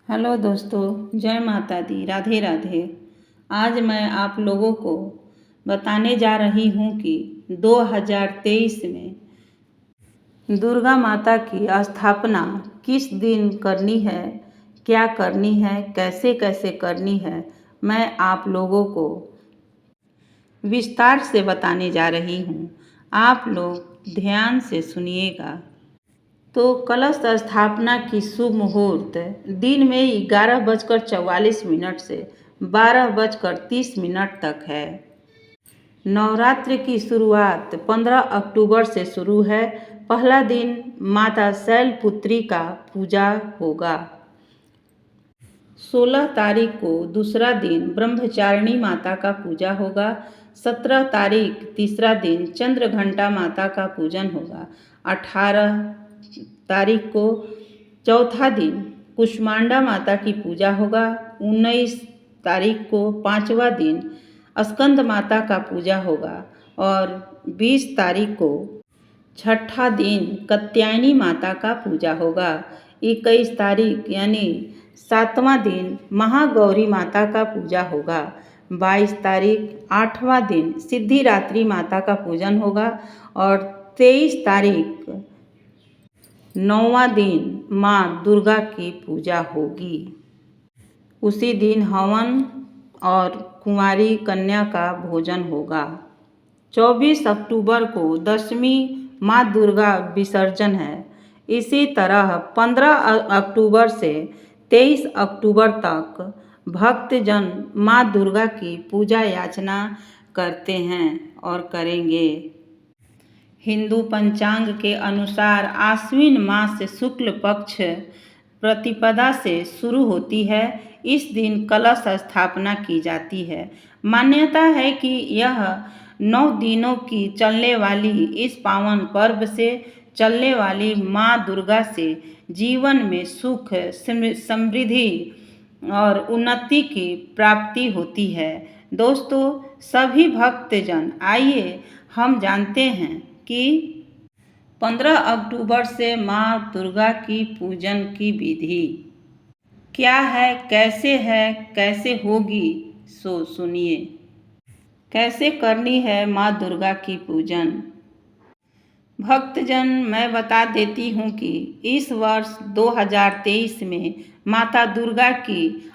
Hello दोस्तों, जय माता दी, राधे राधे। आज मैं आप लोगों को बताने जा रही हूँ कि 2023 में दुर्गा माता की स्थापना किस दिन करनी है, क्या करनी है, कैसे कैसे करनी है। मैं आप लोगों को विस्तार से बताने जा रही हूँ। आप लोग ध्यान से सुनिएगा। तो कलश स्थापना की शुभ मुहूर्त दिन में 11:44 से 12:30 तक है। नवरात्र की शुरुआत 15 अक्टूबर से शुरू है। पहला दिन माता शैलपुत्री का पूजा होगा। 16 तारीख को दूसरा दिन ब्रह्मचारिणी माता का पूजा होगा। 17 तारीख तीसरा दिन चंद्रघंटा माता का पूजन होगा। 18 तारीख को चौथा दिन कुष्मांडा माता की पूजा होगा। 19 तारीख को पाँचवा दिन स्कंद माता का पूजा होगा और 20 तारीख को छठा दिन कात्यायनी माता का पूजा होगा। 21 तारीख यानी सातवां दिन महागौरी माता का पूजा होगा। 22 तारीख आठवां दिन सिद्धिदात्री माता का पूजन होगा और 23 तारीख नौवां दिन माँ दुर्गा की पूजा होगी। उसी दिन हवन और कुंवारी कन्या का भोजन होगा। 24 अक्टूबर को दशमी माँ दुर्गा विसर्जन है। इसी तरह 15 अक्टूबर से 23 अक्टूबर तक भक्तजन माँ दुर्गा की पूजा याचना करते हैं और करेंगे। हिंदू पंचांग के अनुसार आश्विन मास शुक्ल पक्ष प्रतिपदा से शुरू होती है। इस दिन कलश स्थापना की जाती है। मान्यता है कि यह 9 दिनों की चलने वाली इस पावन पर्व से चलने वाली माँ दुर्गा से जीवन में सुख, समृद्धि और उन्नति की प्राप्ति होती है। दोस्तों, सभी भक्तजन आइए हम जानते हैं कि 15 अक्टूबर से माँ दुर्गा की पूजन की विधि क्या है, कैसे होगी। सो सुनिए कैसे करनी है माँ दुर्गा की पूजन। भक्तजन, मैं बता देती हूँ कि इस वर्ष 2023 में माता दुर्गा की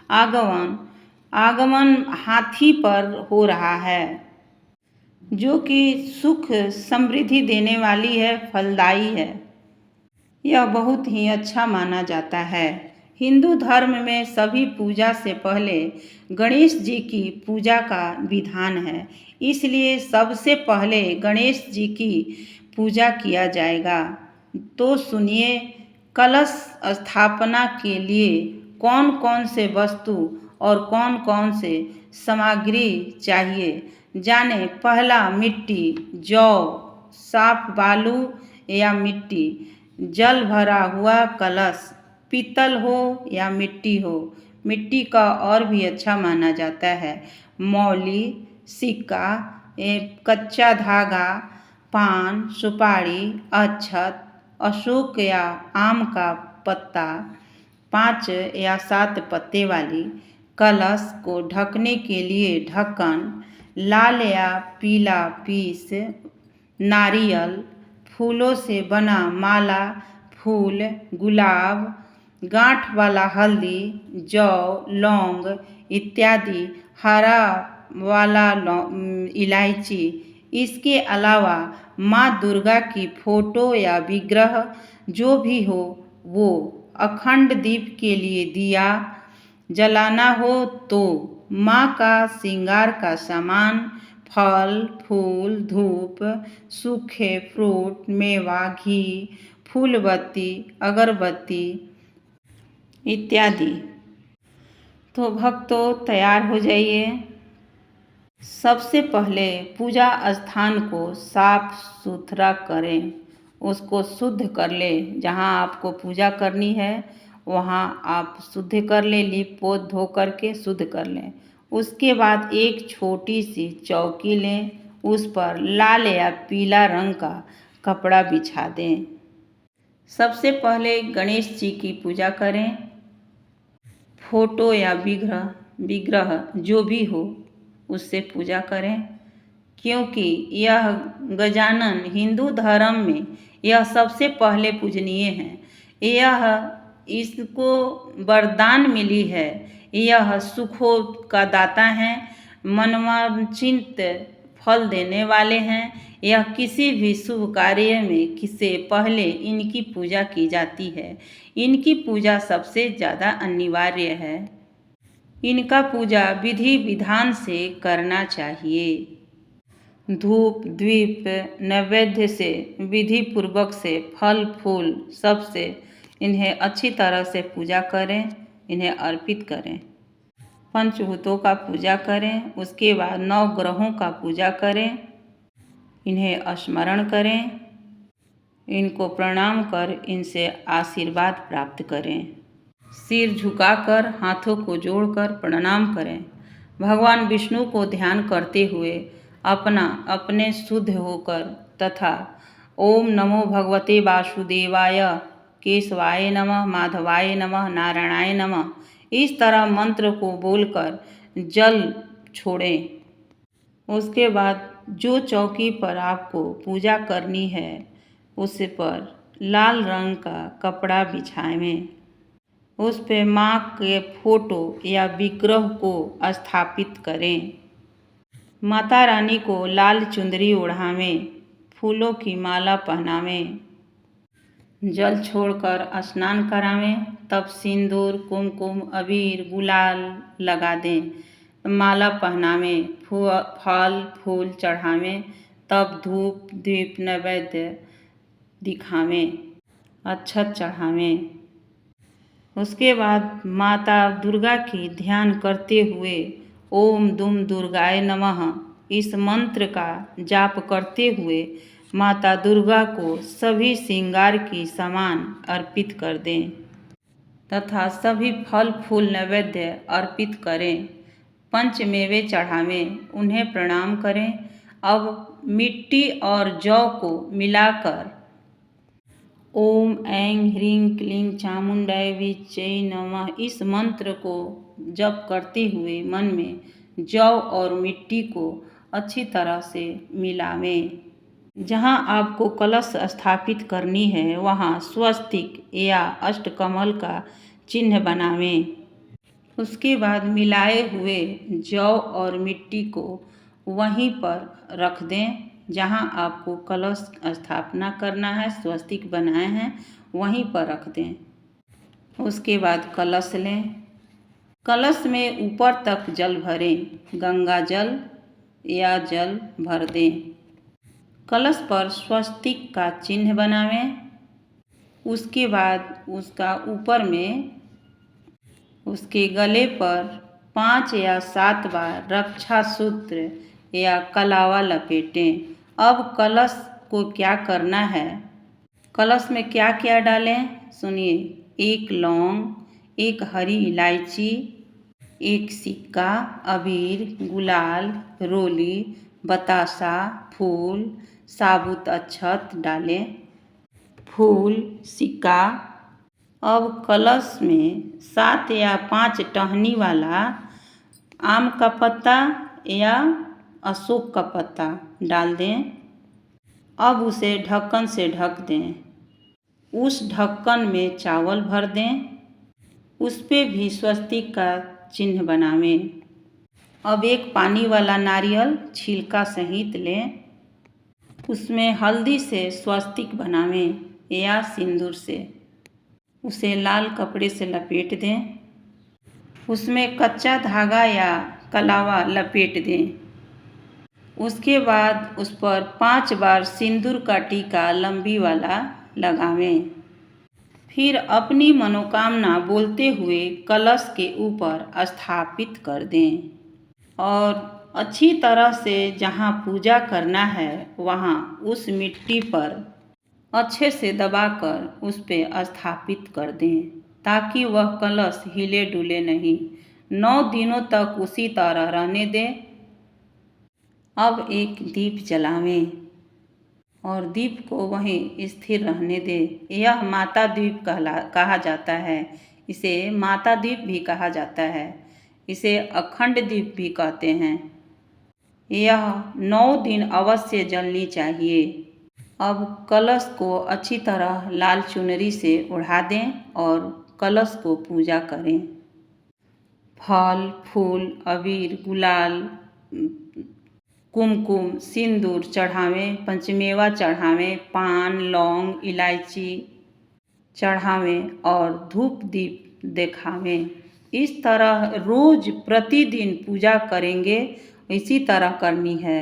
आगमन हाथी पर हो रहा है, जो कि सुख समृद्धि देने वाली है, फलदायी है। यह बहुत ही अच्छा माना जाता है। हिंदू धर्म में सभी पूजा से पहले गणेश जी की पूजा का विधान है, इसलिए सबसे पहले गणेश जी की पूजा किया जाएगा। तो सुनिए, कलश स्थापना के लिए कौन कौन से वस्तु और कौन कौन से सामग्री चाहिए जाने। पहला, मिट्टी, जौ, साफ बालू या मिट्टी, जल भरा हुआ कलश, पीतल हो या मिट्टी हो, मिट्टी का और भी अच्छा माना जाता है। मौली, सिक्का, कच्चा धागा, पान, सुपारी, अक्षत, अशोक या आम का पत्ता, 5 या 7 पत्ते वाली। कलश को ढकने के लिए ढक्कन, लाल या पीला पीस, नारियल, फूलों से बना माला, फूल, गुलाब, गांठ वाला हल्दी, जौ, लौंग इत्यादि, हरा वाला इलायची। इसके अलावा माँ दुर्गा की फोटो या विग्रह जो भी हो वो, अखंड दीप के लिए दिया जलाना हो तो, माँ का श्रृंगार का सामान, फल फूल, धूप, सूखे फ्रूट, मेवा, घी, फूलबत्ती, अगरबत्ती इत्यादि। तो भक्तों, तैयार हो जाइए। सबसे पहले पूजा स्थान को साफ सुथरा करें, उसको शुद्ध कर ले। जहाँ आपको पूजा करनी है वहाँ आप शुद्ध कर लें, लीप पोत धो करके शुद्ध कर लें। उसके बाद एक छोटी सी चौकी लें, उस पर लाल या पीला रंग का कपड़ा बिछा दें। सबसे पहले गणेश जी की पूजा करें। फोटो या विग्रह विग्रह जो भी हो उससे पूजा करें, क्योंकि यह गजानन हिंदू धर्म में यह सबसे पहले पूजनीय है। यह इसको वरदान मिली है, यह सुखों का दाता है, मनवांछित फल देने वाले हैं। यह किसी भी शुभ कार्य में किसे पहले इनकी पूजा की जाती है। इनकी पूजा सबसे ज़्यादा अनिवार्य है। इनका पूजा विधि विधान से करना चाहिए। धूप दीप नैवेद्य से विधि पूर्वक से फल फूल सबसे इन्हें अच्छी तरह से पूजा करें, इन्हें अर्पित करें। पंचभूतों का पूजा करें, उसके बाद 9 ग्रहों का पूजा करें, इन्हें स्मरण करें, इनको प्रणाम कर इनसे आशीर्वाद प्राप्त करें। सिर झुकाकर हाथों को जोड़कर प्रणाम करें। भगवान विष्णु को ध्यान करते हुए अपने शुद्ध होकर तथा ओम नमो भगवते वासुदेवाय, केशवाय नमः, माधवाय नमः, नारायणाय नमः इस तरह मंत्र को बोलकर जल छोड़ें। उसके बाद जो चौकी पर आपको पूजा करनी है उस पर लाल रंग का कपड़ा बिछाएं। उस पे माँ के फोटो या विग्रह को स्थापित करें। माता रानी को लाल चुंदरी ओढ़ावें, फूलों की माला पहनावें, जल छोड़कर स्नान करावें, तब सिंदूर कुमकुम अबीर गुलाल लगा दें, माला पहनावें, फल फूल चढ़ावें, तब धूप दीप नैवेद्य दिखावें, अक्षत चढ़ावें। उसके बाद माता दुर्गा की ध्यान करते हुए ओम दुम दुर्गाय नमः इस मंत्र का जाप करते हुए माता दुर्गा को सभी श्रृंगार की सामान अर्पित कर दें तथा सभी फल फूल नैवेद्य अर्पित करें। पंचमेवे चढ़ावें, उन्हें प्रणाम करें। अब मिट्टी और जौ को मिलाकर ओम ऐं ह्रीं क्लीं चामुंडाय विच्चै नमः इस मंत्र को जप करते हुए मन में जौ और मिट्टी को अच्छी तरह से मिलावें। जहाँ आपको कलश स्थापित करनी है वहाँ स्वस्तिक या अष्टकमल का चिन्ह बनावें। उसके बाद मिलाए हुए जौ और मिट्टी को वहीं पर रख दें जहाँ आपको कलश स्थापना करना है, स्वस्तिक बनाए हैं वहीं पर रख दें। उसके बाद कलश लें। कलश में ऊपर तक जल भरें, गंगा जल या जल भर दें। कलश पर स्वस्तिक का चिन्ह बनावें। उसके बाद उसका ऊपर में उसके गले पर 5 या 7 बार रक्षा सूत्र या कलावा लपेटें। अब कलश को क्या करना है, कलश में क्या क्या डालें सुनिए। 1 लौंग, 1 हरी इलायची, 1 सिक्का, अबीर, गुलाल, रोली, बतासा, फूल, साबुत अक्षत डालें। फूल सिक्का। अब कलश में 7 या 5 टहनी वाला आम का पत्ता या अशोक का पत्ता डाल दें। अब उसे ढक्कन से ढक दें। उस ढक्कन में चावल भर दें, उस पे भी स्वस्तिक का चिन्ह बनावें। अब 1 पानी वाला नारियल छिलका सहित लें, उसमें हल्दी से स्वस्तिक बनावें या सिंदूर से। उसे लाल कपड़े से लपेट दें, उसमें कच्चा धागा या कलावा लपेट दें। उसके बाद उस पर 5 बार सिंदूर का टीका लंबी वाला लगावें। फिर अपनी मनोकामना बोलते हुए कलश के ऊपर स्थापित कर दें और अच्छी तरह से जहाँ पूजा करना है वहाँ उस मिट्टी पर अच्छे से दबाकर उस पे स्थापित कर दें ताकि वह कलश हिले डुले नहीं। 9 दिनों तक उसी तरह रहने दें। अब एक दीप जलावें और दीप को वहीं स्थिर रहने दें। यह माता दीप कहा जाता है। इसे माता दीप भी कहा जाता है। इसे अखंड दीप भी कहते हैं। यह 9 दिन अवश्य जलनी चाहिए। अब कलश को अच्छी तरह लाल चुनरी से ओढ़ा दें और कलश को पूजा करें। फल, फूल, अबीर, गुलाल, कुमकुम, सिंदूर चढ़ावें, पंचमेवा चढ़ावें, पान, लौंग, इलायची चढ़ावें और धूप दीप दिखावें। इस तरह रोज प्रतिदिन पूजा करेंगे, इसी तरह करनी है।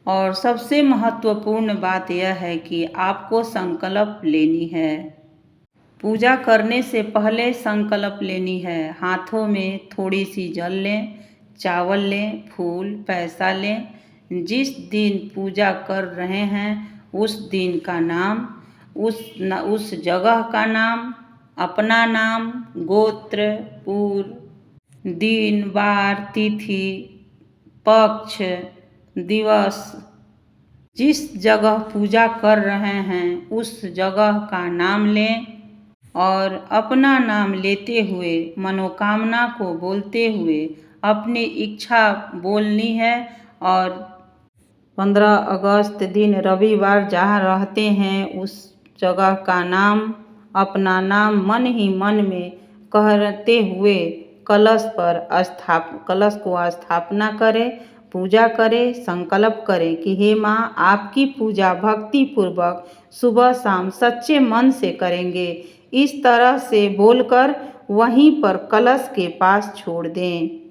और सबसे महत्वपूर्ण बात यह है कि आपको संकल्प लेनी है। पूजा करने से पहले संकल्प लेनी है। हाथों में थोड़ी सी जल लें, चावल लें, फूल, पैसा लें। जिस दिन पूजा कर रहे हैं उस दिन का नाम, उस जगह का नाम, अपना नाम, गोत्र, पूर्व, दिन, वार, तिथि, पक्ष, दिवस, जिस जगह पूजा कर रहे हैं उस जगह का नाम लें और अपना नाम लेते हुए मनोकामना को बोलते हुए अपनी इच्छा बोलनी है। और 15 अगस्त दिन रविवार जहाँ रहते हैं उस जगह का नाम, अपना नाम मन ही मन में कहते हुए कलश को स्थापना करें, पूजा करें, संकल्प करें कि हे माँ, आपकी पूजा भक्ति पूर्वक सुबह शाम सच्चे मन से करेंगे। इस तरह से बोलकर वहीं पर कलश के पास छोड़ दें।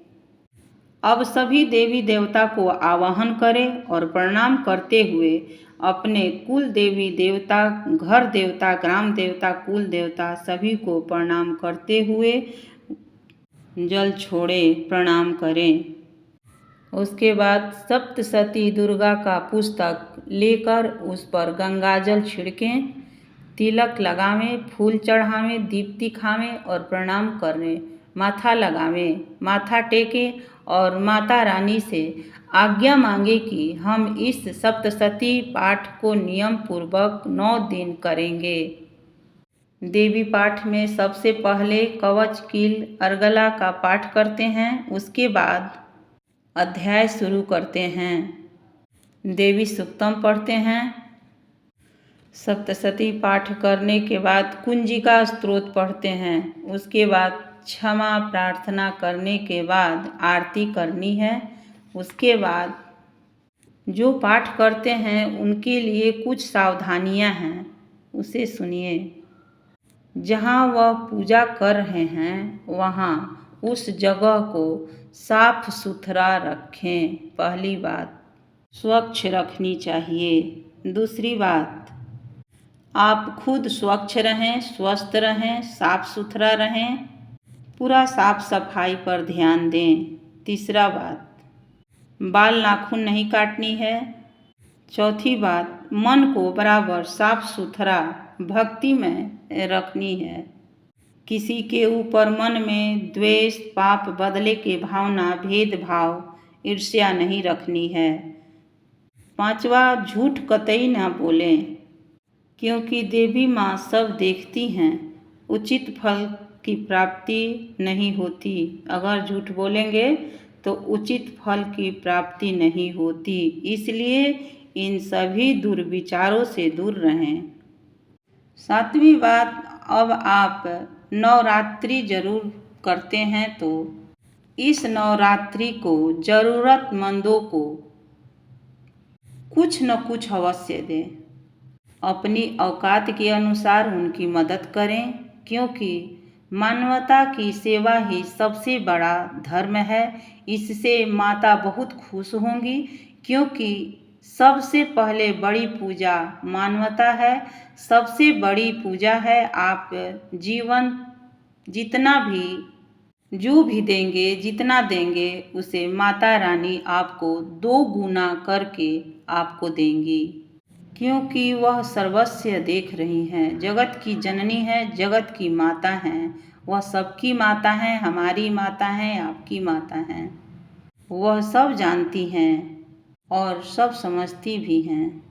अब सभी देवी देवता को आवाहन करें और प्रणाम करते हुए अपने कुल देवी देवता, घर देवता, ग्राम देवता, कुल देवता सभी को प्रणाम करते हुए जल छोड़े, प्रणाम करें। उसके बाद सप्तशती दुर्गा का पुस्तक लेकर उस पर गंगाजल छिड़कें, तिलक लगावें, फूल चढ़ावें, दीप दिखावें और प्रणाम करें। माथा लगावें, माथा टेकें और माता रानी से आज्ञा मांगे कि हम इस सप्तशती पाठ को नियम पूर्वक 9 दिन करेंगे। देवी पाठ में सबसे पहले कवच, कील, अर्गला का पाठ करते हैं। उसके बाद अध्याय शुरू करते हैं। देवी सूक्तम पढ़ते हैं। सप्तशती पाठ करने के बाद कुंजिका स्तोत्र पढ़ते हैं। उसके बाद क्षमा प्रार्थना करने के बाद आरती करनी है। उसके बाद जो पाठ करते हैं उनके लिए कुछ सावधानियां हैं, उसे सुनिए। जहाँ वह पूजा कर रहे हैं वहाँ उस जगह को साफ सुथरा रखें। पहली बात, स्वच्छ रखनी चाहिए। दूसरी बात, आप खुद स्वच्छ रहें, स्वस्थ रहें, साफ सुथरा रहें, पूरा साफ सफाई पर ध्यान दें। तीसरा बात, बाल नाखून नहीं काटनी है। चौथी बात, मन को बराबर साफ सुथरा भक्ति में रखनी है। किसी के ऊपर मन में द्वेष, पाप, बदले के भावना, भेदभाव, ईर्ष्या नहीं रखनी है। पांचवा, झूठ कतई ना बोलें, क्योंकि देवी माँ सब देखती हैं। उचित फल की प्राप्ति नहीं होती। अगर झूठ बोलेंगे तो उचित फल की प्राप्ति नहीं होती। इसलिए इन सभी दुर्विचारों से दूर रहें। सातवीं बात, अब आप नवरात्रि जरूर करते हैं तो इस नवरात्रि को जरूरतमंदों को कुछ न कुछ अवश्य दें। अपनी औकात के अनुसार उनकी मदद करें, क्योंकि मानवता की सेवा ही सबसे बड़ा धर्म है। इससे माता बहुत खुश होंगी, क्योंकि सबसे पहले बड़ी पूजा मानवता है, सबसे बड़ी पूजा है। आप जीवन जितना भी जो भी देंगे, जितना देंगे उसे माता रानी आपको 2 गुना करके आपको देंगी, क्योंकि वह सर्वस्व देख रही हैं। जगत की जननी है, जगत की माता हैं। वह सबकी माता हैं, हमारी माता हैं, आपकी माता हैं। वह सब जानती हैं और सब समझती भी हैं।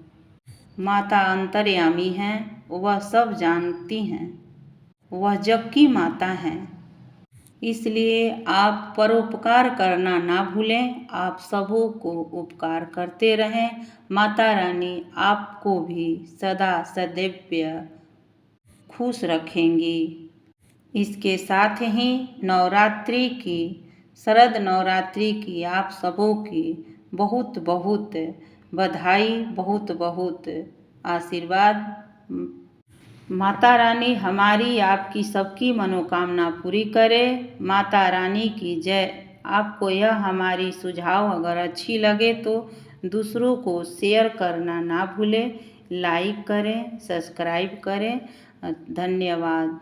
माता अंतर्यामी हैं, वह सब जानती हैं, वह जग की माता हैं। इसलिए आप परोपकार करना ना भूलें। आप सबों को उपकार करते रहें। माता रानी आपको भी सदा सदैव खुश रखेंगी। इसके साथ ही शरद नवरात्रि की आप सबों की बहुत बहुत बधाई, बहुत बहुत आशीर्वाद। माता रानी हमारी आपकी सबकी मनोकामना पूरी करे। माता रानी की जय। आपको यह हमारी सुझाव अगर अच्छी लगे तो दूसरों को शेयर करना ना भूलें। लाइक करें, सब्सक्राइब करें। धन्यवाद।